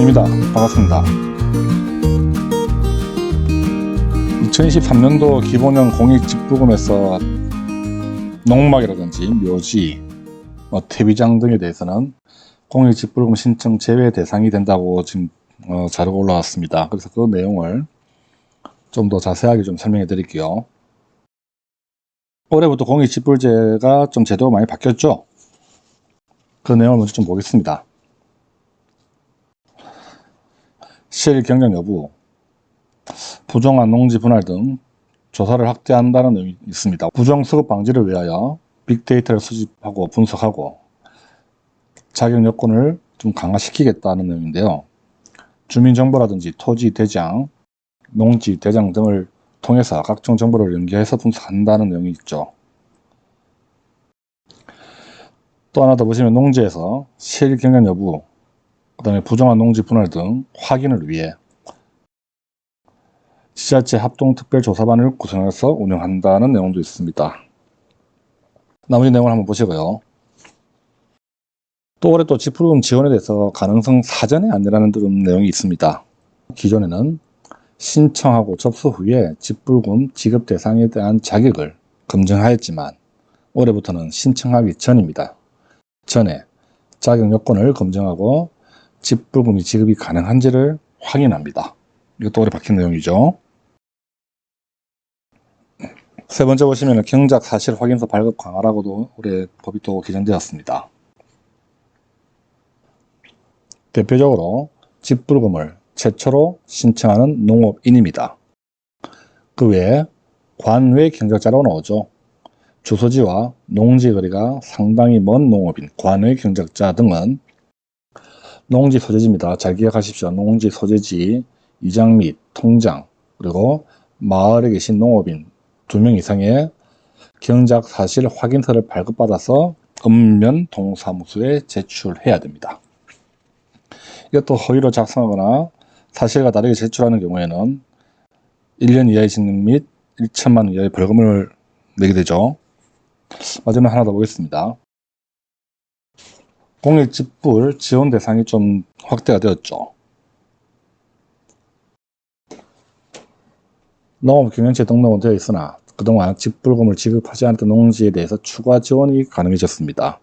이상입니다. 반갑습니다. 2023년도 기본형 공익집부금에서 농막이라든지 묘지, 퇴비장 등에 대해서는 공익집부금 신청 제외 대상이 된다고 지금 자료가 올라왔습니다. 그래서 그 내용을 좀 더 자세하게 좀 설명해 드릴게요. 올해부터 공익집불제가 좀 제도가 많이 바뀌었죠. 그 내용을 먼저 좀 보겠습니다. 실 경영 여부, 부정한 농지 분할 등 조사를 확대한다는 의미 있습니다. 부정수급 방지를 위하여 빅데이터를 수집하고 분석하고 자격 요건을 좀 강화시키겠다는 내용인데요. 주민정보라든지 토지 대장, 농지 대장 등을 통해서 각종 정보를 연계해서 분석한다는 내용이 있죠. 또 하나 더 보시면 농지에서 실 경영 여부, 그 다음에 부정한 농지 분할 등 확인을 위해 지자체 합동특별조사반을 구성해서 운영한다는 내용도 있습니다. 나머지 내용을 한번 보시고요. 또 올해 또 집불금 지원에 대해서 가능성 사전에 안내라는 내용이 있습니다. 기존에는 신청하고 접수 후에 집불금 지급 대상에 대한 자격을 검증하였지만 올해부터는 신청하기 전입니다. 전에 자격 요건을 검증하고 집불금이 지급이 가능한지를 확인합니다. 이것도 올해 바뀐 내용이죠. 세 번째 보시면 경작 사실 확인서 발급 강화라고도 올해 법이 또 개정되었습니다. 대표적으로 집불금을 최초로 신청하는 농업인입니다. 그 외에 관외 경작자라고 나오죠. 주소지와 농지 거리가 상당히 먼 농업인, 관외 경작자 등은 농지 소재지입니다. 잘 기억하십시오. 농지 소재지, 이장 및 통장, 그리고 마을에 계신 농업인 2명 이상의 경작 사실 확인서를 발급받아서 읍면 동사무소에 제출해야 됩니다. 이것도 허위로 작성하거나 사실과 다르게 제출하는 경우에는 1년 이하의 징역 및 1천만 원 이하의 벌금을 내게 되죠. 마지막 하나 더 보겠습니다. 공익집불 지원 대상이 좀 확대가 되었죠. 농업경영체 등록은 되어 있으나 그동안 집불금을 지급하지 않았던 농지에 대해서 추가 지원이 가능해졌습니다.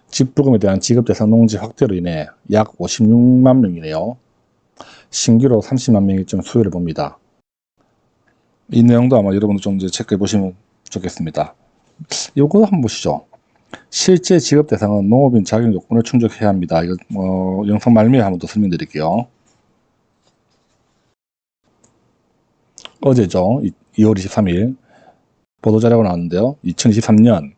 집불금에 대한 지급 대상 농지 확대로 인해 약 56만 명이네요. 신규로 30만 명이 좀 수혜를 봅니다. 이 내용도 아마 여러분도 좀 이제 체크해 보시면 좋겠습니다. 이거 한번 보시죠. 실제 지급 대상은 농업인 자격 요건을 충족해야 합니다. 이거 영상 말미에 한번 더 설명드릴게요. 어제죠. 2월 23일 보도자료가 나왔는데요. 2023년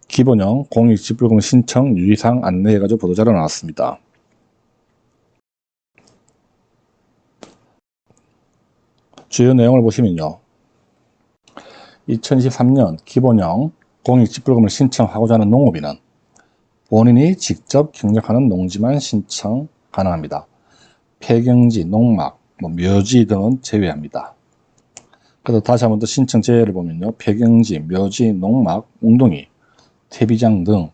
기본형 공익집불금 신청 유의사항 안내해가지고 보도자료 나왔습니다. 주요 내용을 보시면요. 2023년 기본형 공익집불금을 신청하고자 하는 농업인은 본인이 직접 경작하는 농지만 신청 가능합니다. 폐경지, 농막, 묘지 등은 제외합니다. 그래서 다시 한번 더 신청 제외를 보면요. 폐경지, 묘지, 농막, 웅덩이, 퇴비장 등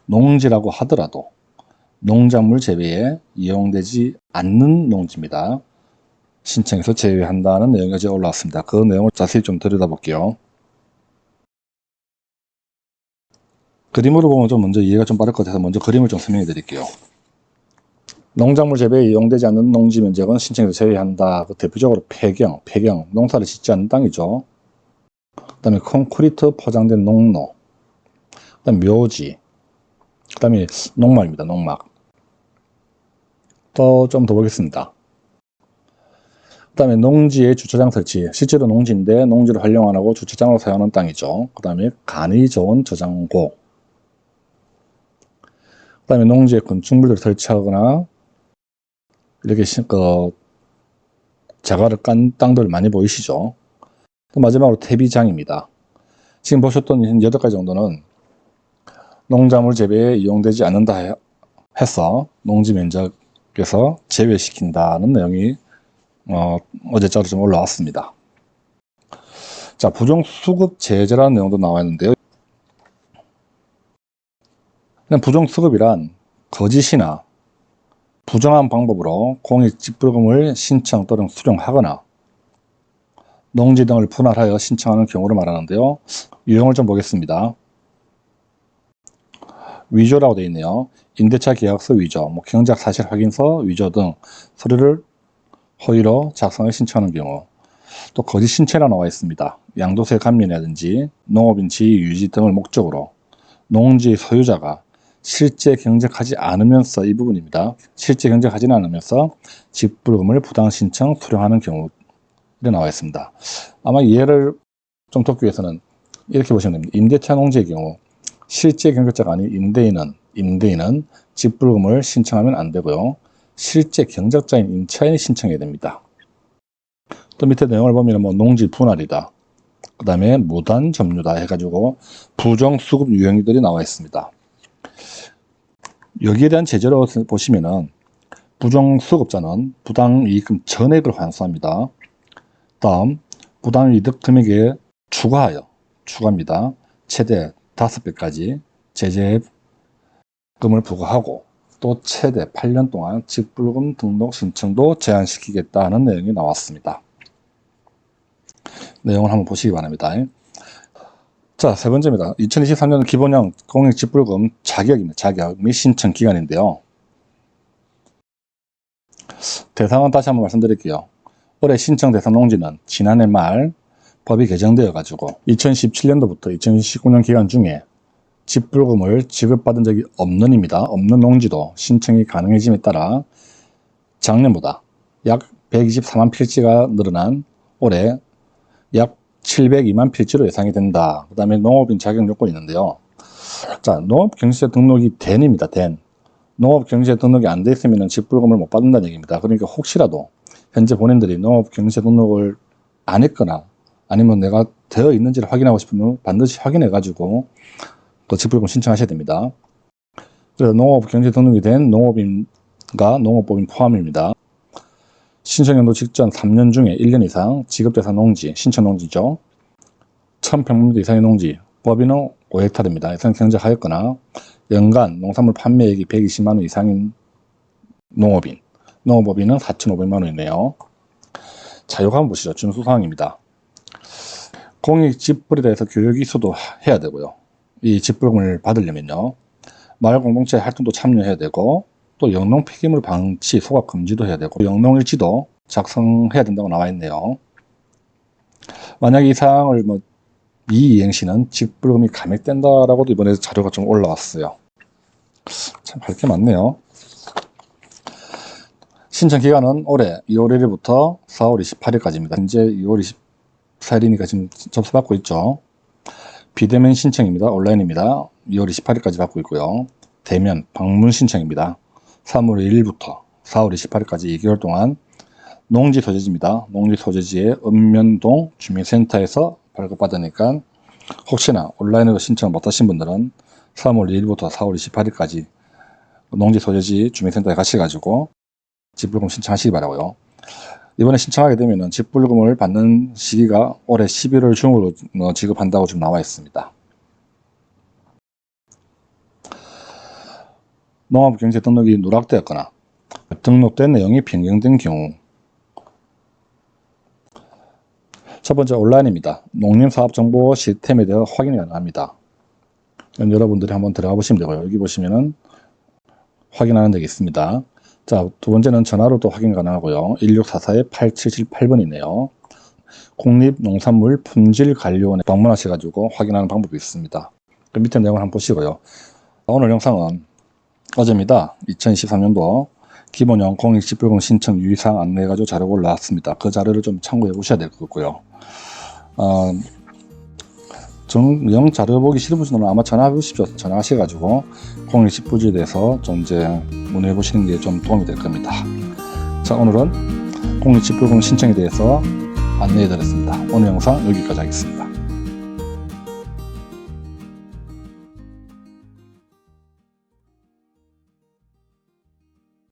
농지라고 하더라도 농작물 재배에 이용되지 않는 농지입니다. 신청해서 제외한다는 내용이 어제 올라왔습니다. 그 내용을 자세히 좀 들여다볼게요. 그림으로 보면 좀 먼저 이해가 좀 빠를 것 같아서 먼저 그림을 좀 설명해 드릴게요. 농작물 재배에 이용되지 않는 농지 면적은 신청해서 제외한다. 대표적으로 폐경, 농사를 짓지 않는 땅이죠. 그 다음에 콘크리트 포장된 농로, 그 다음에 묘지, 그 다음에 농막입니다. 농막. 또 좀 더 보겠습니다. 그 다음에 농지의 주차장 설치, 실제로 농지인데 농지를 활용 안 하고 주차장으로 사용하는 땅이죠. 그 다음에 간이 좋은 저장고, 그 다음에 농지에 건축물들을 설치하거나 이렇게 자갈을 깐 땅들 많이 보이시죠. 또 마지막으로 퇴비장입니다. 지금 보셨던 8가지 정도는 농작물 재배에 이용되지 않는다 해서 농지 면적에서 제외시킨다는 내용이 어제자로 좀 올라왔습니다. 자, 부정수급 제재라는 내용도 나와 있는데요. 부정수급이란 거짓이나 부정한 방법으로 공익집불금을 신청 또는 수령하거나 농지 등을 분할하여 신청하는 경우를 말하는데요. 유형을 좀 보겠습니다. 위조라고 되어 있네요. 임대차 계약서 위조, 경작 사실 확인서 위조 등 서류를 허위로 작성해 신청하는 경우, 또 거짓 신체라 나와 있습니다. 양도세 감면이라든지 농업인 지위 유지 등을 목적으로 농지 소유자가 실제 경작하지 않으면서, 이 부분입니다. 실제 경작하지는 않으면서 집불금을 부당 신청 수령하는 경우에 나와 있습니다. 아마 이해를 좀 돕기 위해서는 이렇게 보시면 됩니다. 임대차 농지의 경우 실제 경작자가 아닌 임대인은 집불금을 신청하면 안 되고요. 실제 경작자인 임차인이 신청해야 됩니다. 또 밑에 내용을 보면 농지 분할이다, 그 다음에 무단 점유다 해가지고 부정수급 유형들이 나와 있습니다. 여기에 대한 제재로 보시면은 부정수급자는 부당이익금 전액을 환수합니다. 다음 부당이득 금액에 추가합니다. 최대 5배까지 제재금을 부과하고 또 최대 8년 동안 집불금 등록 신청도 제한시키겠다는 내용이 나왔습니다. 내용을 한번 보시기 바랍니다. 자, 세 번째입니다. 2023년 기본형 공익집불금 자격입니다. 자격 및 신청 기간인데요. 대상은 다시 한번 말씀드릴게요. 올해 신청 대상 농지는 지난해 말 법이 개정되어 가지고 2017년도부터 2019년 기간 중에 집불금을 지급받은 적이 없는 농지도 신청이 가능해짐에 따라 작년보다 약 124만 필지가 늘어난 올해 약 702만 필지로 예상이 된다. 그 다음에 농업인 자격 요건이 있는데요. 자, 농업경시세 등록이 된입니다. 된. 농업경시세 등록이 안 돼 있으면 집불금을 못 받는다는 얘기입니다. 그러니까 혹시라도 현재 본인들이 농업경시세 등록을 안 했거나 아니면 내가 되어 있는지를 확인하고 싶으면 반드시 확인해 가지고 또 집불금 신청하셔야 됩니다. 그래서 농업경시세 등록이 된 농업인과 농업법인 포함입니다. 신청연도 직전 3년 중에 1년 이상 지급대상 농지, 신청 농지죠. 1000평방미터 이상의 농지, 법인은 5헥타르입니다. 이상 경작하였거나 연간 농산물 판매액이 120만 원 이상인 농업법인은 4,500만 원이네요. 자, 이거 한번 보시죠. 준수사항입니다. 공익집불에 대해서 교육이 수도해야 되고요. 이 집불금을 받으려면요. 마을공동체 활동도 참여해야 되고 또 영농 폐기물 방치 소각 금지도 해야 되고 영농일지도 작성해야 된다고 나와 있네요. 만약 이 사항을 이행시는 집불금이 감액된다라고도 이번에 자료가 좀 올라왔어요. 참 할 게 많네요. 신청 기간은 올해 2월 1일부터 4월 28일까지입니다. 현재 2월 24일이니까 지금 접수받고 있죠. 비대면 신청입니다. 온라인입니다. 2월 28일까지 받고 있고요. 대면 방문 신청입니다. 3월 1일부터 4월 28일까지 2개월 동안 농지 소재지입니다. 농지 소재지의 읍면동 주민센터에서 발급받으니까 혹시나 온라인으로 신청 못하신 분들은 3월 2일부터 4월 28일까지 농지 소재지 주민센터에 가셔가지고 집불금 신청하시기 바라고요. 이번에 신청하게 되면 집불금을 받는 시기가 올해 11월 중으로 지급한다고 지금 나와 있습니다. 농업경제 등록이 누락되었거나 등록된 내용이 변경된 경우, 첫 번째 온라인입니다. 농림사업정보 시스템에 대해 확인이 가능합니다. 여러분들이 한번 들어가 보시면 되고요. 여기 보시면은 확인하는 데가 있습니다. 자, 두 번째는 전화로도 확인 가능하고요. 1644-8778번이네요. 국립농산물품질관리원에 방문하셔가지고 확인하는 방법이 있습니다. 그 밑에 내용을 한번 보시고요. 오늘 영상은 어제입니다. 2023년도 기본형 공익집불금 신청 유의사항 안내해가지고 자료가 올라왔습니다. 그 자료를 좀 참고해 보셔야 될 것 같고요. 영 자료 보기 싫은 분들은 아마 전화해 보십시오. 전화하셔가지고 공익집불지에 대해서 좀 이제 문의해 보시는 게 좀 도움이 될 겁니다. 자, 오늘은 공익집불금 신청에 대해서 안내해 드렸습니다. 오늘 영상 여기까지 하겠습니다.